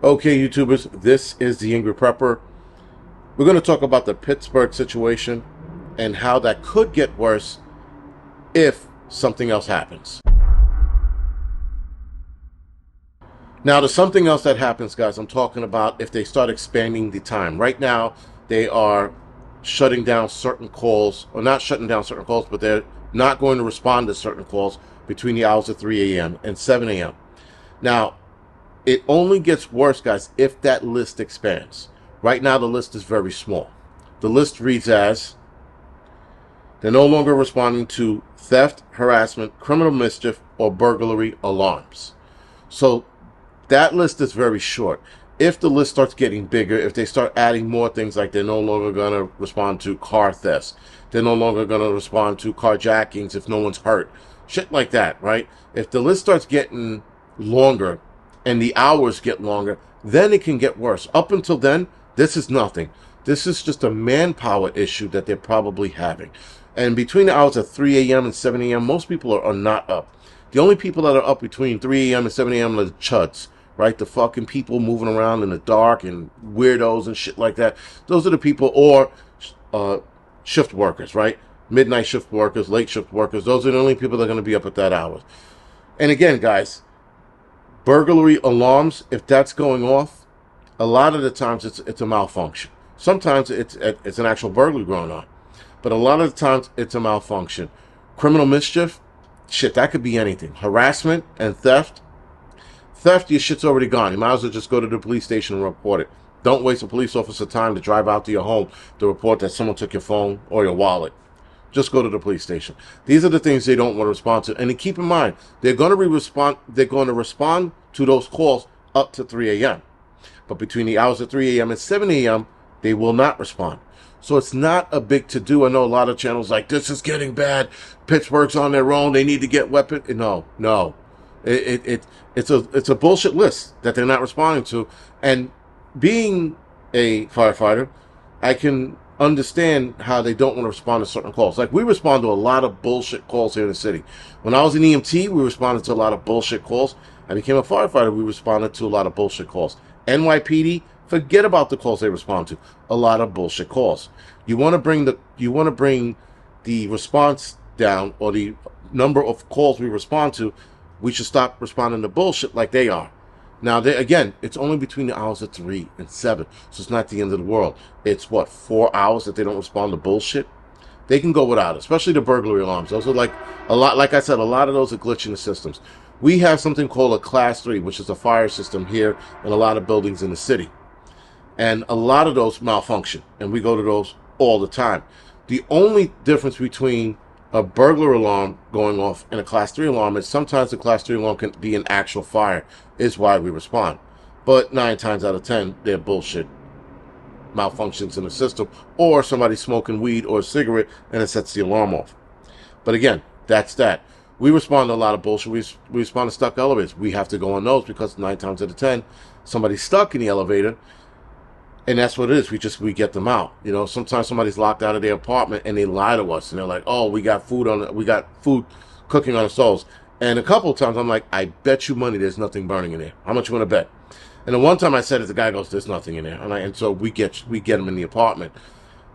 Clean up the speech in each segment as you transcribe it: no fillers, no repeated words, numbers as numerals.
Okay, YouTubers, this is the Angryprepper. We're going to talk about the Pittsburgh situation and how that could get worse if something else happens. Now, the something else that happens, guys, I'm talking about if they start expanding the time. Right now, they are shutting down certain calls, or not shutting down certain calls, but they're not going to respond to certain calls between the hours of 3 a.m. and 7 a.m. Now, it only gets worse, guys, if that list expands. Right now, the list is very small. The list reads as, they're no longer responding to theft, harassment, criminal mischief, or burglary alarms. So that list is very short. If the list starts getting bigger, if they start adding more things, like they're no longer going to respond to car thefts, they're no longer going to respond to carjackings if no one's hurt, shit like that, right? If the list starts getting longer and the hours get longer, then it can get worse. Up until then, this is nothing. This is just a manpower issue that they're probably having. And between the hours of 3 a.m. and 7 a.m., most people are not up. The only people that are up between 3 a.m. and 7 a.m. are the chuds, right? The fucking people moving around in the dark and weirdos and shit like that. Those are the people, or shift workers, right? Midnight shift workers, late shift workers. Those are the only people that are going to be up at that hour. And again, guys, burglary alarms, if that's going off, a lot of the times it's a malfunction. Sometimes it's an actual burglary going on, but a lot of the times it's a malfunction. Criminal mischief, shit, that could be anything. Harassment and theft. Theft, your shit's already gone. You might as well just go to the police station and report it. Don't waste a police officer time to drive out to your home to report that someone took your phone or your wallet. Just go to the police station. These are the things they don't want to respond to. And keep in mind, they're going to respond to those calls up to 3 a.m. But between the hours of 3 a.m. and 7 a.m., they will not respond. So it's not a big to-do. I know a lot of channels like, this is getting bad. Pittsburgh's on their own. They need to get weapons. No. It's a bullshit list that they're not responding to. And being a firefighter, I can understand how they don't want to respond to certain calls. Like, we respond to a lot of bullshit calls here in the city. When I was in EMT, we responded to a lot of bullshit calls. I became a firefighter, we responded to a lot of bullshit calls. NYPD, forget about the calls they respond to. A lot of bullshit calls. You want to bring the response down, or the number of calls we respond to. We should stop responding to bullshit like they are. Now, again, it's only between the hours of 3 and 7, so it's not the end of the world. It's, 4 hours that they don't respond to bullshit? They can go without it, especially the burglary alarms. Those are like I said, a lot of those are glitching the systems. We have something called a Class 3, which is a fire system here in a lot of buildings in the city. And a lot of those malfunction, and we go to those all the time. The only difference between a burglar alarm going off and a Class 3 alarm is sometimes the Class 3 alarm can be an actual fire, is why we respond. But 9 times out of 10, they're bullshit malfunctions in the system, or somebody smoking weed or a cigarette and it sets the alarm off. But again, that's that. We respond to a lot of bullshit. We respond to stuck elevators. We have to go on those because 9 times out of 10, somebody's stuck in the elevator. And that's what it is. We get them out. You know, sometimes somebody's locked out of their apartment and they lie to us and they're like, "Oh, we got food cooking on the stoves." And a couple of times I'm like, "I bet you money there's nothing burning in there. How much you want to bet?" And the one time I said it, the guy goes, "There's nothing in there." And so we get them in the apartment.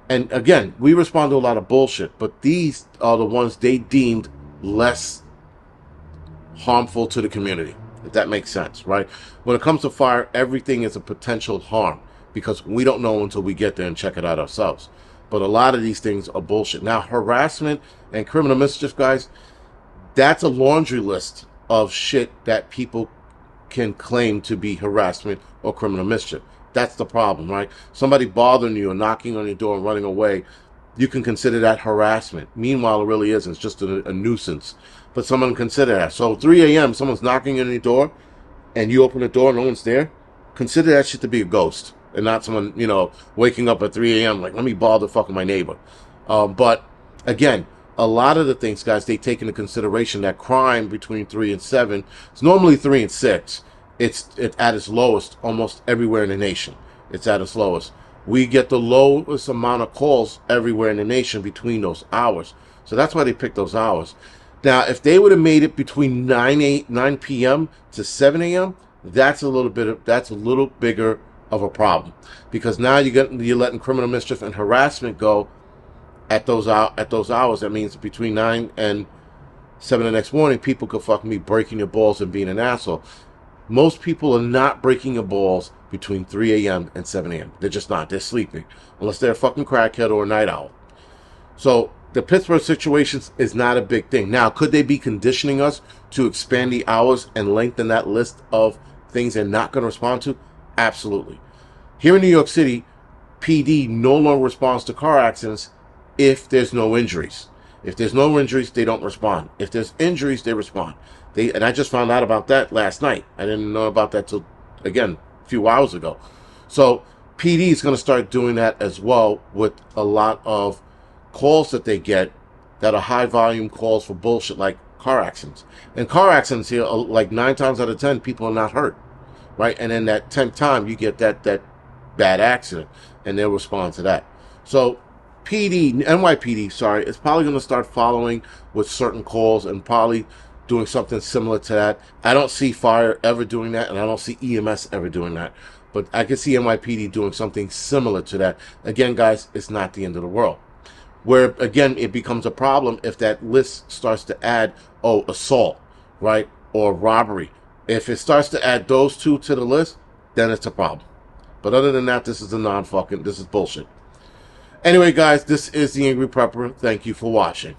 And again, we respond to a lot of bullshit, but these are the ones they deemed less harmful to the community, if that makes sense, right? When it comes to fire, everything is a potential harm, because we don't know until we get there and check it out ourselves. But a lot of these things are bullshit. Now, harassment and criminal mischief, guys, that's a laundry list of shit that people can claim to be harassment or criminal mischief. That's the problem, right? Somebody bothering you or knocking on your door and running away, you can consider that harassment. Meanwhile, it really isn't. It's just a nuisance. But someone consider that. So 3 a.m., someone's knocking on your door and you open the door and no one's there, consider that shit to be a ghost. And not someone, waking up at 3 a.m. like, let me bother fucking my neighbor. But again, a lot of the things, guys, they take into consideration that crime between 3 and 7 is normally 3 and 6. It's at its lowest almost everywhere in the nation. It's at its lowest. We get the lowest amount of calls everywhere in the nation between those hours. So that's why they pick those hours. Now, if they would have made it between 9 p.m. to 7 a.m., that's a little bigger of a problem, because now you're letting criminal mischief and harassment go at those hours. That means between 9 and 7 the next morning, people could fucking be breaking your balls and being an asshole. Most people are not breaking your balls between 3 a.m. and 7 a.m. They're just not. They're sleeping, unless they're a fucking crackhead or a night owl. So the Pittsburgh situation is not a big thing. Now, could they be conditioning us to expand the hours and lengthen that list of things they're not going to respond to? Absolutely. Here in New York City, PD no longer responds to car accidents if there's no injuries. If there's no injuries, they don't respond. If there's injuries, they respond. And I just found out about that last night. I didn't know about that till, again, a few hours ago. So PD is going to start doing that as well with a lot of calls that they get that are high volume calls for bullshit like car accidents. And car accidents here, like 9 times out of 10, people are not hurt, right? And then that 10th time, you get that bad accident, and they'll respond to that. So NYPD, sorry, is probably going to start following with certain calls and probably doing something similar to that. I don't see fire ever doing that, and I don't see EMS ever doing that. But I can see NYPD doing something similar to that. Again, guys, it's not the end of the world. Where, again, it becomes a problem if that list starts to add, assault, right, or robbery. If it starts to add those two to the list, then it's a problem. But other than that, this is this is bullshit. Anyway, guys, this is the Angry Prepper. Thank you for watching.